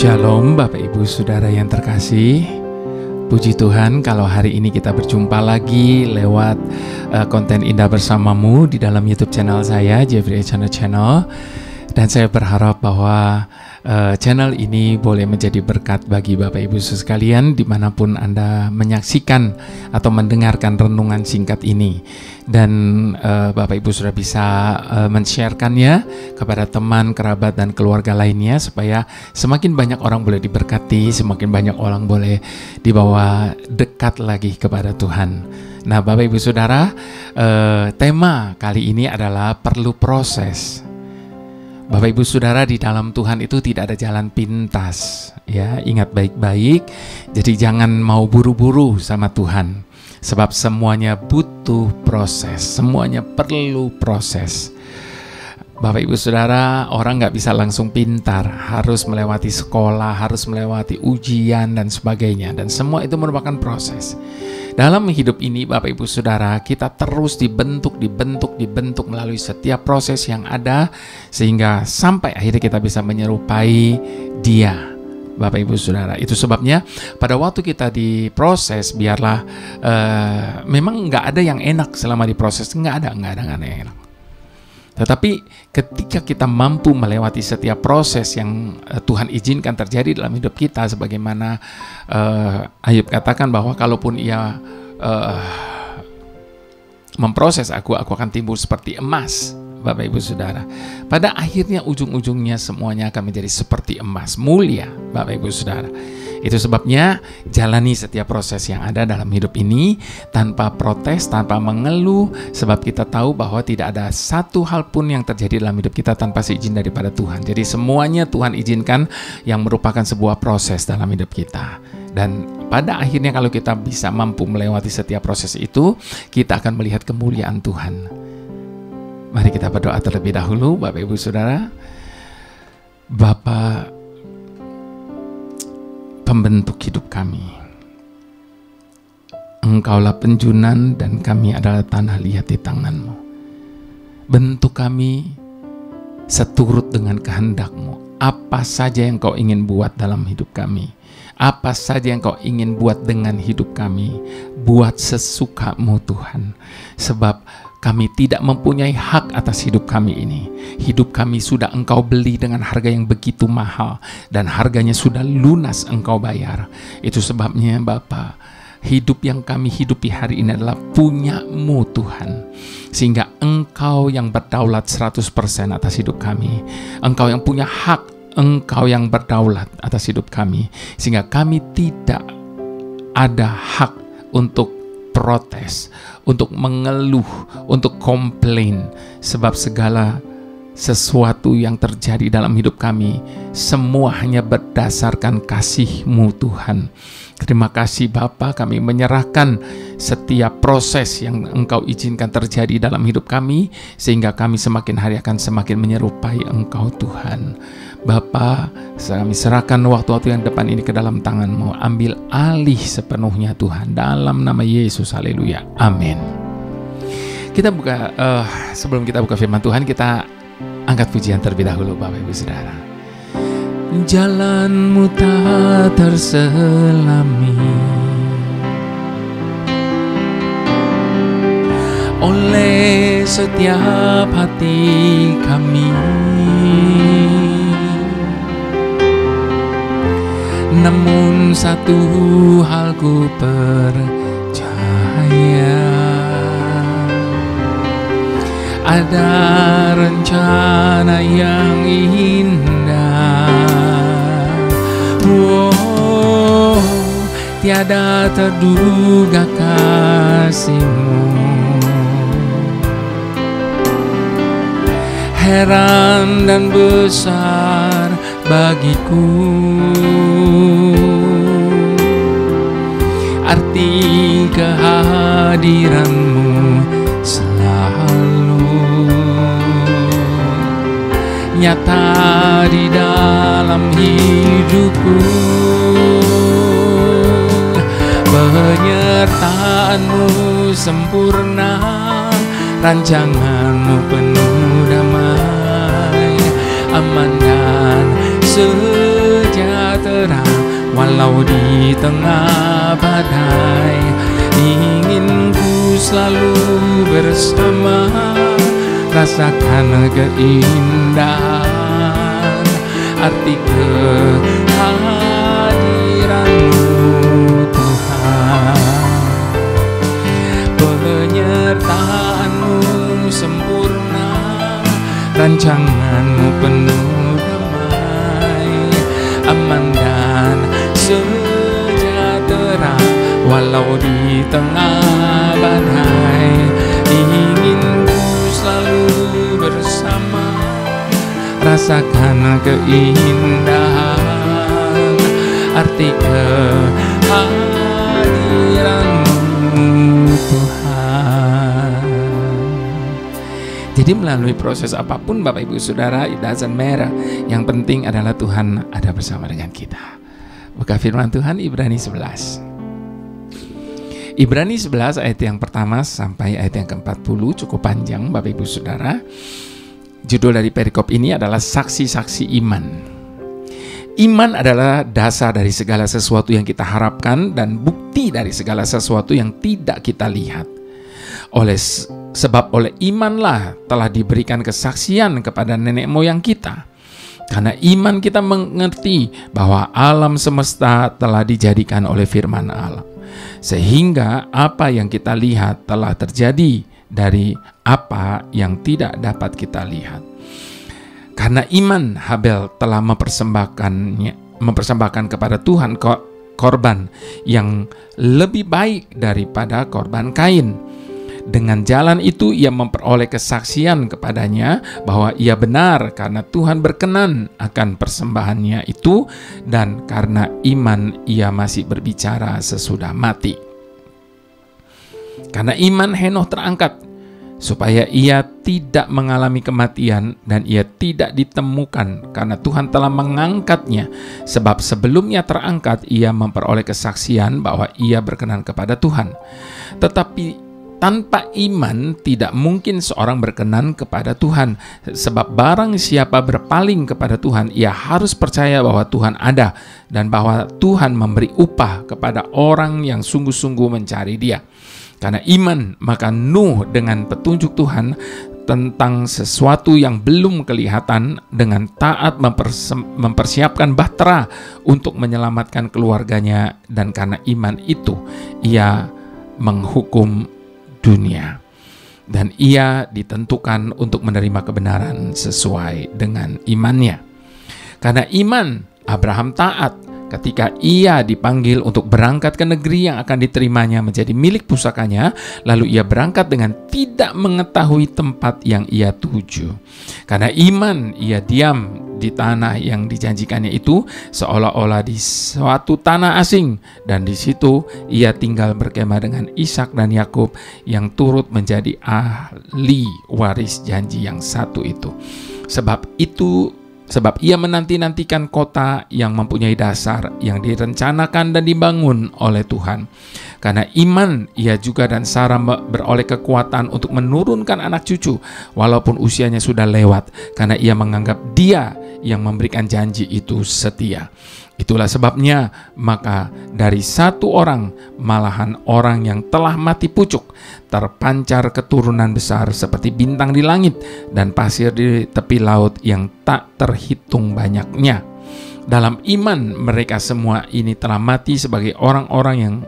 Shalom Bapak Ibu Saudara yang terkasih. Puji Tuhan kalau hari ini kita berjumpa lagi lewat konten Indah Bersamamu di dalam YouTube channel saya, Jeffrey Channel. Dan saya berharap bahwa channel ini boleh menjadi berkat bagi Bapak Ibu sekalian dimanapun Anda menyaksikan atau mendengarkan renungan singkat ini. Dan Bapak Ibu sudah bisa men-sharekannya kepada teman, kerabat, dan keluarga lainnya supaya semakin banyak orang boleh diberkati, semakin banyak orang boleh dibawa dekat lagi kepada Tuhan. Nah Bapak Ibu Saudara, tema kali ini adalah perlu proses. Bapak Ibu Saudara, di dalam Tuhan itu tidak ada jalan pintas, ya, ingat baik-baik. Jadi jangan mau buru-buru sama Tuhan, sebab semuanya butuh proses, semuanya perlu proses. Bapak Ibu Saudara, orang nggak bisa langsung pintar, harus melewati sekolah, harus melewati ujian dan sebagainya, dan semua itu merupakan proses. Dalam hidup ini Bapak Ibu Saudara, kita terus dibentuk melalui setiap proses yang ada, sehingga sampai akhirnya kita bisa menyerupai Dia. Bapak Ibu Saudara, itu sebabnya pada waktu kita diproses, biarlah memang nggak ada yang enak selama diproses, nggak ada yang enak. Tetapi ketika kita mampu melewati setiap proses yang Tuhan izinkan terjadi dalam hidup kita, sebagaimana Ayub katakan bahwa kalaupun ia memproses aku akan timbul seperti emas. Bapak Ibu Saudara, pada akhirnya ujung-ujungnya semuanya akan menjadi seperti emas, mulia. Bapak Ibu Saudara, itu sebabnya jalani setiap proses yang ada dalam hidup ini tanpa protes, tanpa mengeluh, sebab kita tahu bahwa tidak ada satu hal pun yang terjadi dalam hidup kita tanpa seizin daripada Tuhan. Jadi semuanya Tuhan izinkan yang merupakan sebuah proses dalam hidup kita. Dan pada akhirnya kalau kita bisa mampu melewati setiap proses itu, kita akan melihat kemuliaan Tuhan. Mari kita berdoa terlebih dahulu. Bapak Ibu Saudara, Bapa pembentuk hidup kami, Engkaulah penjunan dan kami adalah tanah liat di tangan-Mu. Bentuk kami seturut dengan kehendak-Mu. Apa saja yang Kau ingin buat dalam hidup kami, apa saja yang Kau ingin buat dengan hidup kami, buat sesuka-Mu Tuhan. Sebab kami tidak mempunyai hak atas hidup kami ini. Hidup kami sudah Engkau beli dengan harga yang begitu mahal, dan harganya sudah lunas Engkau bayar. Itu sebabnya Bapa, hidup yang kami hidupi hari ini adalah punya-Mu Tuhan. Sehingga Engkau yang berdaulat 100% atas hidup kami. Engkau yang punya hak, Engkau yang berdaulat atas hidup kami. Sehingga kami tidak ada hak untuk protes, untuk mengeluh, untuk komplain, sebab segala sesuatu yang terjadi dalam hidup kami semua hanya berdasarkan kasih-Mu Tuhan. Terima kasih Bapa, kami menyerahkan setiap proses yang Engkau izinkan terjadi dalam hidup kami, sehingga kami semakin hari akan semakin menyerupai Engkau Tuhan. Bapa, kami serahkan waktu-waktu yang depan ini ke dalam tangan-Mu. Ambil alih sepenuhnya Tuhan, dalam nama Yesus, haleluya, amin. Kita buka, sebelum kita buka firman Tuhan, kita angkat pujian terlebih dahulu Bapak Ibu Saudara. Jalan-Mu tak terselami oleh setiap hati kami, namun satu hal ku percaya, ada rencana yang indah. Oh, tiada terduga kasih-Mu, heran dan besar bagiku. Arti kehadiran-Mu selalu nyata di dalam hidupku. Penyertaan-Mu sempurna, rancangan-Mu penuh damai, aman dan sejahtera. sejahtera walau di tengah badai. Ingin ku selalu bersama, rasakan keindahan arti kehadiran-Mu Tuhan. Penyertaan-Mu sempurna, rancangan-Mu penuh damai, aman dan sejahtera walau di tengah badai. Ingin ku selalu bersama, rasakan keindahan arti kehadiran-Mu Tuhan. Jadi melalui proses apapun Bapak Ibu Saudara, it doesn't matter. Yang penting adalah Tuhan ada bersama dengan kita. Buka firman Tuhan Ibrani 11. Ibrani 11 ayat yang pertama sampai ayat yang ke-40, cukup panjang Bapak Ibu Saudara. Judul dari perikop ini adalah saksi-saksi iman. Iman adalah dasar dari segala sesuatu yang kita harapkan dan bukti dari segala sesuatu yang tidak kita lihat. Sebab oleh imanlah telah diberikan kesaksian kepada nenek moyang kita. Karena iman kita mengerti bahwa alam semesta telah dijadikan oleh firman Allah. Sehingga apa yang kita lihat telah terjadi dari apa yang tidak dapat kita lihat. Karena iman Habel telah mempersembahkan kepada Tuhan korban yang lebih baik daripada korban Kain. Dengan jalan itu ia memperoleh kesaksian kepadanya bahwa ia benar karena Tuhan berkenan akan persembahannya itu, dan karena iman ia masih berbicara sesudah mati. Karena iman Henokh terangkat supaya ia tidak mengalami kematian, dan ia tidak ditemukan karena Tuhan telah mengangkatnya. Sebab sebelumnya terangkat ia memperoleh kesaksian bahwa ia berkenan kepada Tuhan. Tetapi tanpa iman tidak mungkin seorang berkenan kepada Tuhan. Sebab barang siapa berpaling kepada Tuhan, ia harus percaya bahwa Tuhan ada dan bahwa Tuhan memberi upah kepada orang yang sungguh-sungguh mencari Dia. Karena iman, maka Nuh dengan petunjuk Tuhan tentang sesuatu yang belum kelihatan dengan taat mempersiapkan bahtera untuk menyelamatkan keluarganya, dan karena iman itu ia menghukum dunia, dan ia ditentukan untuk menerima kebenaran sesuai dengan imannya. Karena iman Abraham taat ketika ia dipanggil untuk berangkat ke negeri yang akan diterimanya menjadi milik pusakanya, lalu ia berangkat dengan tidak mengetahui tempat yang ia tuju. Karena iman ia diam di tanah yang dijanjikannya itu, seolah-olah di suatu tanah asing, dan di situ ia tinggal berkemah dengan Ishak dan Yakub yang turut menjadi ahli waris janji yang satu itu. Sebab ia menanti-nantikan kota yang mempunyai dasar, yang direncanakan dan dibangun oleh Tuhan. Karena iman, ia juga dan Sarah beroleh kekuatan untuk menurunkan anak cucu, walaupun usianya sudah lewat, karena ia menganggap Dia yang memberikan janji itu setia. Itulah sebabnya maka dari satu orang, malahan orang yang telah mati pucuk, terpancar keturunan besar seperti bintang di langit dan pasir di tepi laut yang tak terhitung banyaknya. Dalam iman mereka semua ini telah mati sebagai orang-orang yang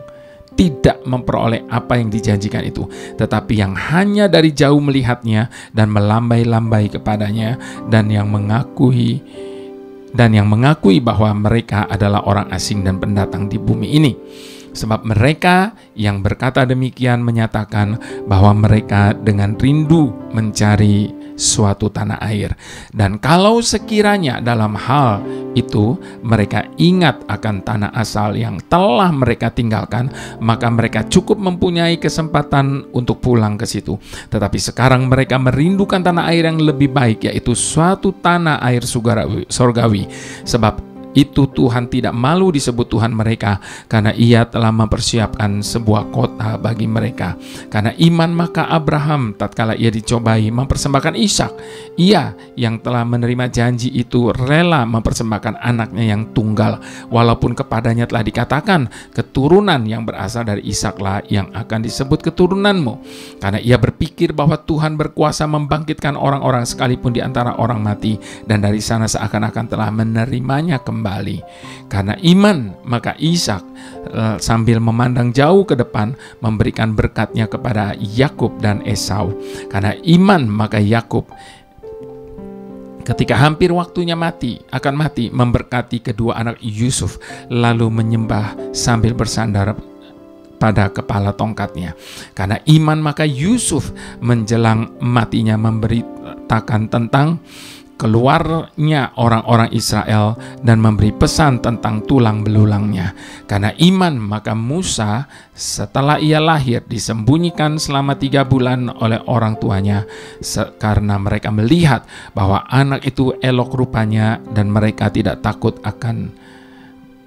tidak memperoleh apa yang dijanjikan itu, tetapi yang hanya dari jauh melihatnya dan melambai-lambai kepadanya, dan yang mengakui bahwa mereka adalah orang asing dan pendatang di bumi ini. Sebab mereka yang berkata demikian menyatakan bahwa mereka dengan rindu mencari suatu tanah air. Dan kalau sekiranya dalam hal itu mereka ingat akan tanah asal yang telah mereka tinggalkan, maka mereka cukup mempunyai kesempatan untuk pulang ke situ. Tetapi sekarang mereka merindukan tanah air yang lebih baik, yaitu suatu tanah air surgawi. Sebab itu Tuhan tidak malu disebut Tuhan mereka, karena Ia telah mempersiapkan sebuah kota bagi mereka. Karena iman maka Abraham tatkala ia dicobai mempersembahkan Ishak. Ia yang telah menerima janji itu rela mempersembahkan anaknya yang tunggal, walaupun kepadanya telah dikatakan, keturunan yang berasal dari Ishaklah yang akan disebut keturunanmu. Karena ia berpikir bahwa Tuhan berkuasa membangkitkan orang-orang sekalipun di antara orang mati, dan dari sana seakan-akan telah menerimanya kembali. Karena iman maka Ishak sambil memandang jauh ke depan memberikan berkatnya kepada Yakub dan Esau. Karena iman maka Yakub ketika hampir waktunya akan mati memberkati kedua anak Yusuf, lalu menyembah sambil bersandar pada kepala tongkatnya. Karena iman maka Yusuf menjelang matinya memberitakan tentang keluarnya orang-orang Israel dan memberi pesan tentang tulang belulangnya. Karena iman maka Musa setelah ia lahir disembunyikan selama 3 bulan oleh orang tuanya, karena mereka melihat bahwa anak itu elok rupanya dan mereka tidak takut akan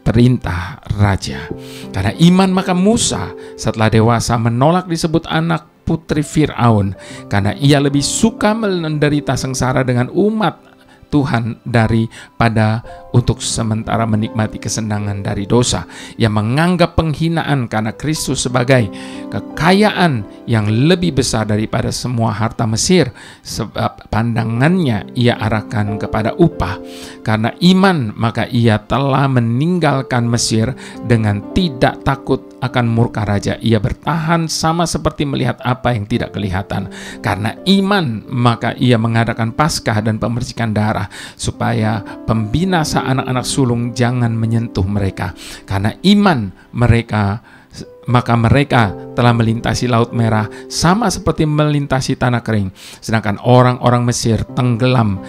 perintah raja. Karena iman maka Musa setelah dewasa menolak disebut anak putri Fir'aun, karena ia lebih suka menderita sengsara dengan umat Tuhan daripada untuk sementara menikmati kesenangan dari dosa. Ia menganggap penghinaan karena Kristus sebagai kekayaan yang lebih besar daripada semua harta Mesir, sebab pandangannya ia arahkan kepada upah. Karena iman maka ia telah meninggalkan Mesir dengan tidak takut akan murka raja. Ia bertahan sama seperti melihat apa yang tidak kelihatan. Karena iman maka ia mengadakan Paskah dan pembersihan darah, supaya pembinasa anak-anak sulung jangan menyentuh mereka. Karena iman maka mereka telah melintasi Laut Merah sama seperti melintasi tanah kering, sedangkan orang-orang Mesir tenggelam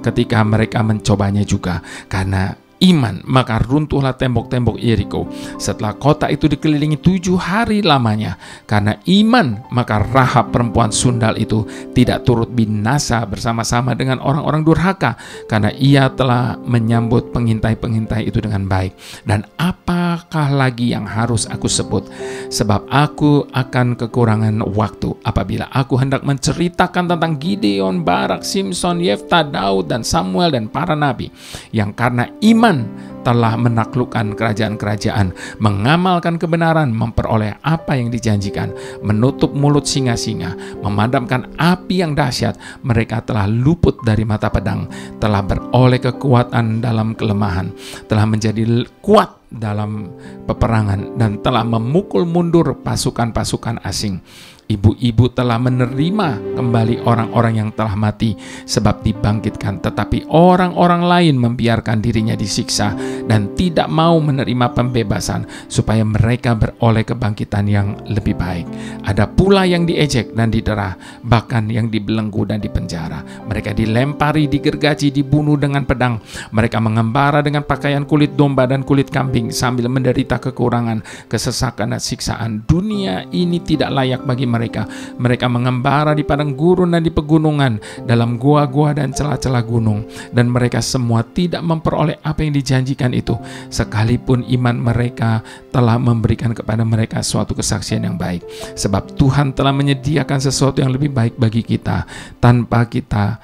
ketika mereka mencobanya juga. Karena iman maka runtuhlah tembok-tembok Yeriko setelah kota itu dikelilingi 7 hari lamanya. Karena iman maka Rahab perempuan sundal itu tidak turut binasa bersama-sama dengan orang-orang durhaka, karena ia telah menyambut pengintai-pengintai itu dengan baik. Dan apakah lagi yang harus aku sebut? Sebab aku akan kekurangan waktu apabila aku hendak menceritakan tentang Gideon, Barak, Simson, Yefta, Daud, dan Samuel dan para nabi yang karena iman telah menaklukkan kerajaan-kerajaan, mengamalkan kebenaran, memperoleh apa yang dijanjikan, menutup mulut singa-singa, memadamkan api yang dahsyat. Mereka telah luput dari mata pedang, telah beroleh kekuatan dalam kelemahan, telah menjadi kuat dalam peperangan, dan telah memukul mundur pasukan-pasukan asing. Ibu-ibu telah menerima kembali orang-orang yang telah mati sebab dibangkitkan, tetapi orang-orang lain membiarkan dirinya disiksa dan tidak mau menerima pembebasan supaya mereka beroleh kebangkitan yang lebih baik. Ada pula yang diejek dan didera, bahkan yang dibelenggu dan dipenjara. Mereka dilempari, digergaji, dibunuh dengan pedang. Mereka mengembara dengan pakaian kulit domba dan kulit kambing sambil menderita kekurangan, kesesakan dan siksaan. Dunia ini tidak layak bagi mereka. Mereka mengembara di padang gurun dan di pegunungan, dalam gua-gua dan celah-celah gunung, dan mereka semua tidak memperoleh apa yang dijanjikan itu, sekalipun iman mereka telah memberikan kepada mereka suatu kesaksian yang baik. Sebab Tuhan telah menyediakan sesuatu yang lebih baik bagi kita. Tanpa kita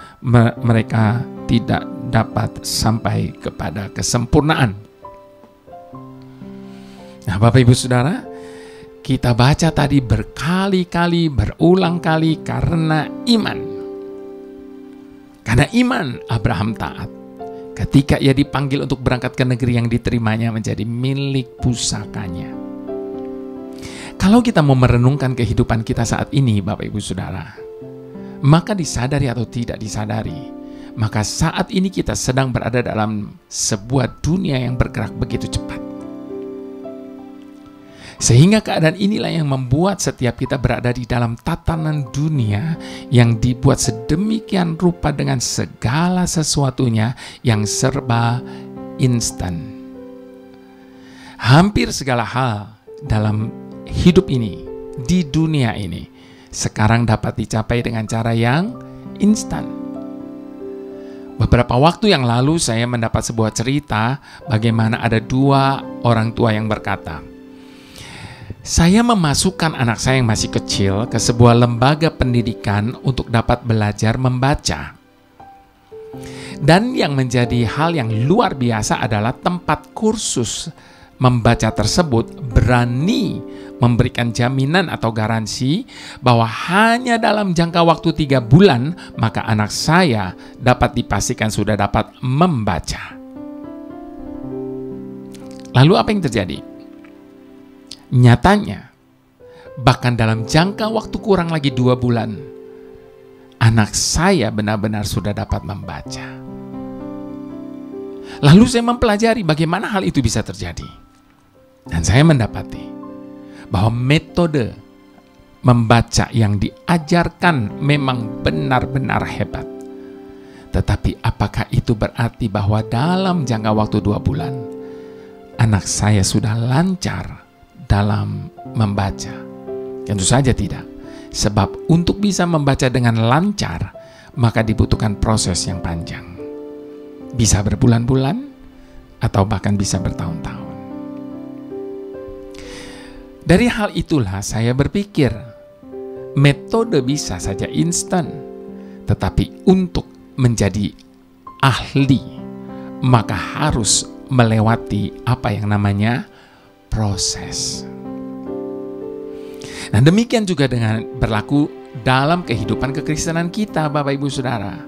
mereka tidak dapat sampai kepada kesempurnaan. Nah, Bapak Ibu Saudara, kita baca tadi berkali-kali, berulang kali karena iman. Karena iman Abraham taat ketika ia dipanggil untuk berangkat ke negeri yang diterimanya menjadi milik pusakanya. Kalau kita mau merenungkan kehidupan kita saat ini, Bapak Ibu Saudara, maka disadari atau tidak disadari, maka saat ini kita sedang berada dalam sebuah dunia yang bergerak begitu cepat. Sehingga keadaan inilah yang membuat setiap kita berada di dalam tatanan dunia yang dibuat sedemikian rupa dengan segala sesuatunya yang serba instan. Hampir segala hal dalam hidup ini, di dunia ini, sekarang dapat dicapai dengan cara yang instan. Beberapa waktu yang lalu saya mendapat sebuah cerita bagaimana ada dua orang tua yang berkata, saya memasukkan anak saya yang masih kecil ke sebuah lembaga pendidikan untuk dapat belajar membaca. Dan yang menjadi hal yang luar biasa adalah tempat kursus membaca tersebut berani memberikan jaminan atau garansi bahwa hanya dalam jangka waktu 3 bulan maka anak saya dapat dipastikan sudah dapat membaca. Lalu apa yang terjadi? Nyatanya, bahkan dalam jangka waktu kurang lagi 2 bulan, anak saya benar-benar sudah dapat membaca. Lalu saya mempelajari bagaimana hal itu bisa terjadi. Dan saya mendapati bahwa metode membaca yang diajarkan memang benar-benar hebat. Tetapi apakah itu berarti bahwa dalam jangka waktu 2 bulan, anak saya sudah lancar dalam membaca? Tentu saja tidak. Sebab untuk bisa membaca dengan lancar, maka dibutuhkan proses yang panjang. Bisa berbulan-bulan, atau bahkan bisa bertahun-tahun. Dari hal itulah saya berpikir, metode bisa saja instan, tetapi untuk menjadi ahli, maka harus melewati apa yang namanya proses. Nah, demikian juga dengan berlaku dalam kehidupan kekristenan kita, Bapak Ibu Saudara.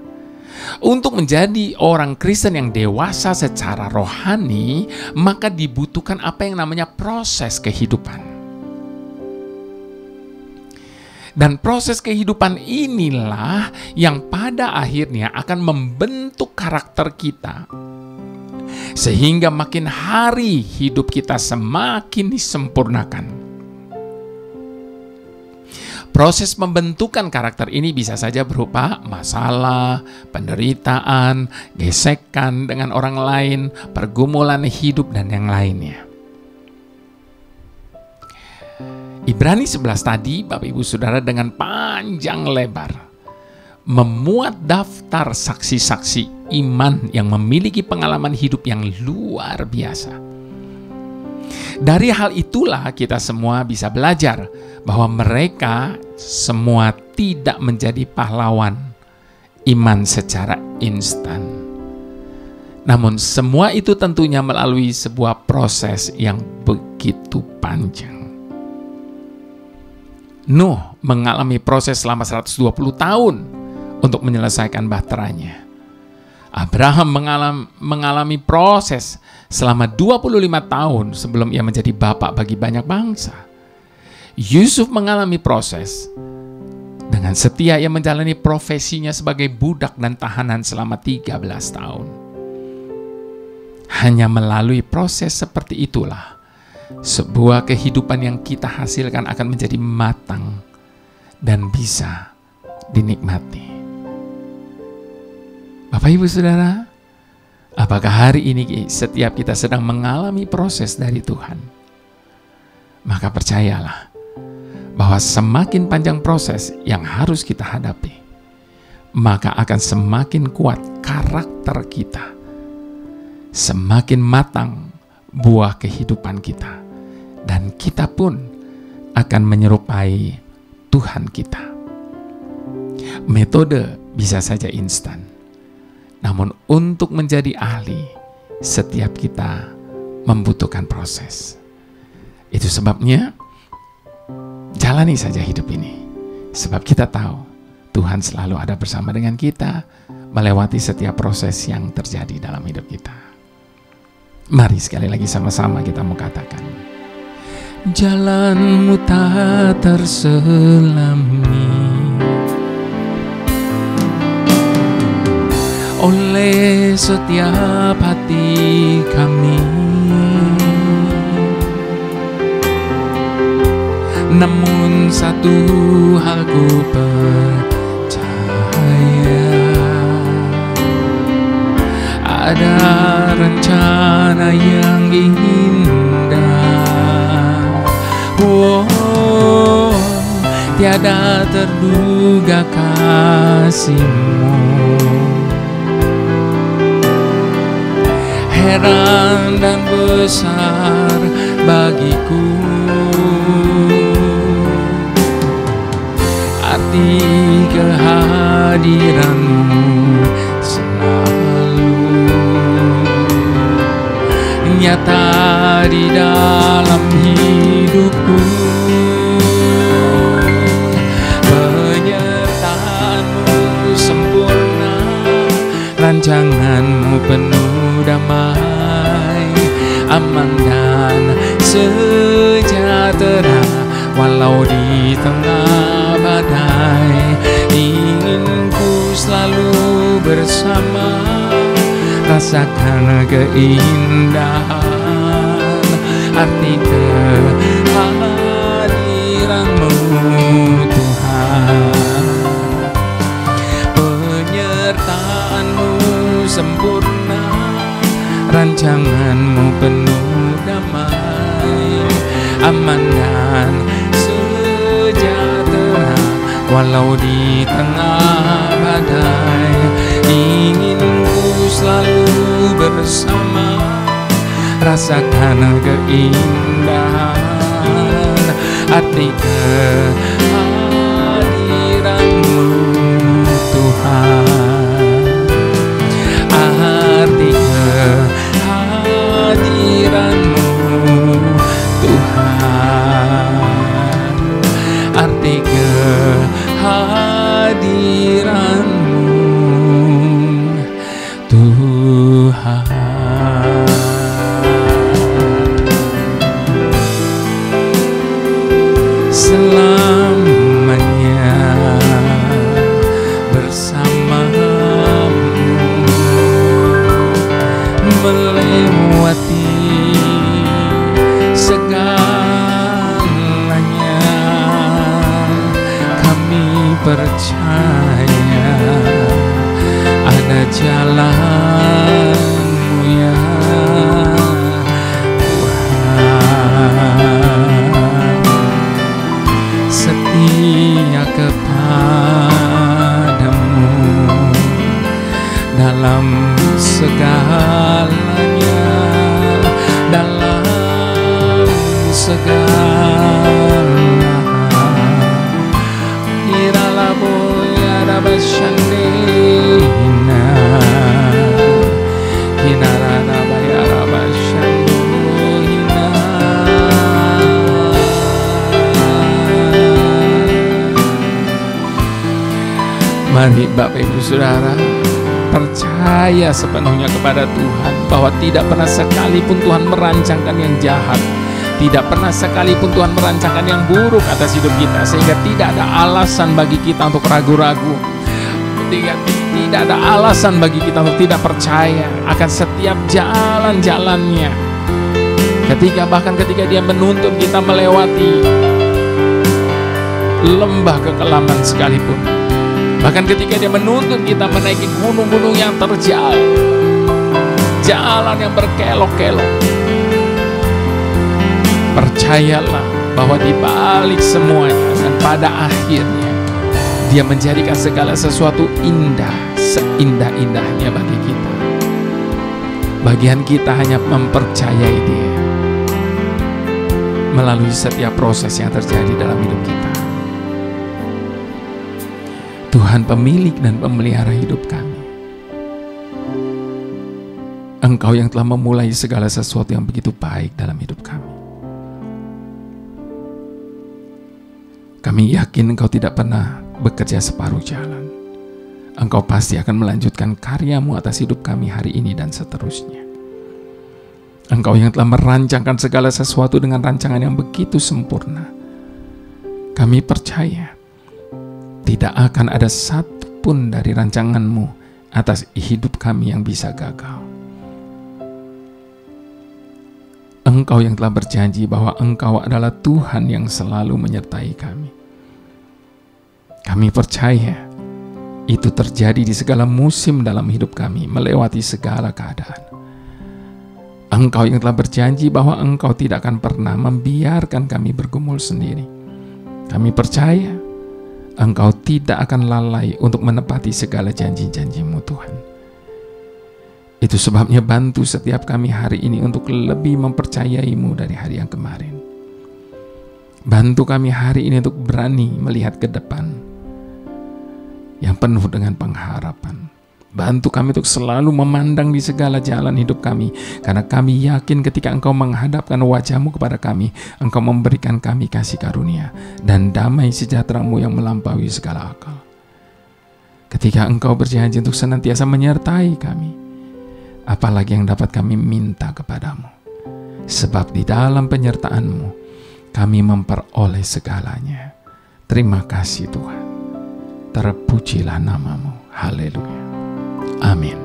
Untuk menjadi orang Kristen yang dewasa secara rohani, maka dibutuhkan apa yang namanya proses kehidupan. Dan proses kehidupan inilah yang pada akhirnya akan membentuk karakter kita. Sehingga makin hari hidup kita semakin disempurnakan. Proses pembentukan karakter ini bisa saja berupa masalah, penderitaan, gesekan dengan orang lain, pergumulan hidup, dan yang lainnya. Ibrani 11 tadi, Bapak Ibu Saudara, dengan panjang lebar memuat daftar saksi-saksi iman yang memiliki pengalaman hidup yang luar biasa. Dari hal itulah kita semua bisa belajar bahwa mereka semua tidak menjadi pahlawan iman secara instan. Namun semua itu tentunya melalui sebuah proses yang begitu panjang. Nuh mengalami proses selama 120 tahun untuk menyelesaikan bahteranya. Abraham mengalami proses selama 25 tahun sebelum ia menjadi bapak bagi banyak bangsa. Yusuf mengalami proses dengan setia ia menjalani profesinya sebagai budak dan tahanan selama 13 tahun. Hanya melalui proses seperti itulah sebuah kehidupan yang kita hasilkan akan menjadi matang dan bisa dinikmati. Bapak Ibu Saudara, apakah hari ini setiap kita sedang mengalami proses dari Tuhan? Maka percayalah bahwa semakin panjang proses yang harus kita hadapi, maka akan semakin kuat karakter kita, semakin matang buah kehidupan kita, dan kita pun akan menyerupai Tuhan kita. Metode bisa saja instan, namun untuk menjadi ahli, setiap kita membutuhkan proses. Itu sebabnya jalani saja hidup ini, sebab kita tahu Tuhan selalu ada bersama dengan kita melewati setiap proses yang terjadi dalam hidup kita. Mari sekali lagi sama-sama kita mau katakan, jalanmu tak terselami oleh setiap hati kami. Namun satu hal ku percaya, ada rencana yang indah. Oh, tiada terduga kasih-Mu heran dan besar bagiku arti kehadiranmu selalu nyata di dalam hidupku. Penyertaanmu sempurna, rancanganmu penuh damai, aman dan sejahtera walau di tengah badai. Ingin ku selalu bersama, rasakan keindahan arti kehadiranmu Tuhan. Penyertaanmu sempurna, rancanganmu penuh damai, aman dan sejahtera walau di tengah badai. Ingin ku selalu bersama, rasakan keindahan arti kehadiranmu Tuhan. Arti kehadiranmu Tuhan. Arti kehadiranmu Tuhan. Selamanya bersamamu, melewati segalanya. Kami percaya ada jalan-Mu ya Tuhan, setia kepadamu dalam segalanya, dalam segala. Iralah boya rabashandina, hinarana baya rabashandina. Mari Bapak Ibu Saudara percaya sepenuhnya kepada Tuhan bahwa tidak pernah sekalipun Tuhan merancangkan yang jahat, tidak pernah sekalipun Tuhan merancangkan yang buruk atas hidup kita, sehingga tidak ada alasan bagi kita untuk ragu-ragu. Tidak ada alasan bagi kita untuk tidak percaya akan setiap jalan-jalannya. Bahkan ketika Dia menuntun kita melewati lembah kekelaman sekalipun, bahkan ketika Dia menuntun kita menaiki gunung-gunung yang terjal, jalan yang berkelok-kelok, percayalah bahwa di balik semuanya dan pada akhirnya Dia menjadikan segala sesuatu indah, seindah-indahnya bagi kita. Bagian kita hanya mempercayai Dia melalui setiap proses yang terjadi dalam hidup kita. Tuhan pemilik dan pemelihara hidup kami, Engkau yang telah memulai segala sesuatu yang begitu baik dalam hidup kami. Kami yakin Engkau tidak pernah bekerja separuh jalan. Engkau pasti akan melanjutkan karya-Mu atas hidup kami hari ini dan seterusnya. Engkau yang telah merancangkan segala sesuatu dengan rancangan yang begitu sempurna. Kami percaya tidak akan ada satupun dari rancangan-Mu atas hidup kami yang bisa gagal. Engkau yang telah berjanji bahwa Engkau adalah Tuhan yang selalu menyertai kami. Kami percaya itu terjadi di segala musim dalam hidup kami, melewati segala keadaan. Engkau yang telah berjanji bahwa Engkau tidak akan pernah membiarkan kami bergumul sendiri. Kami percaya Engkau tidak akan lalai untuk menepati segala janji-janji-Mu Tuhan. Itu sebabnya bantu setiap kami hari ini untuk lebih mempercayai-Mu dari hari yang kemarin. Bantu kami hari ini untuk berani melihat ke depan yang penuh dengan pengharapan. Bantu kami untuk selalu memandang di segala jalan hidup kami, karena kami yakin ketika Engkau menghadapkan wajah-Mu kepada kami, Engkau memberikan kami kasih karunia dan damai sejahtera-Mu yang melampaui segala akal. Ketika Engkau berjanji untuk senantiasa menyertai kami, apalagi yang dapat kami minta kepadamu? Sebab di dalam penyertaan-Mu kami memperoleh segalanya. Terima kasih Tuhan. Terpujilah nama-Mu. Haleluya. Amin.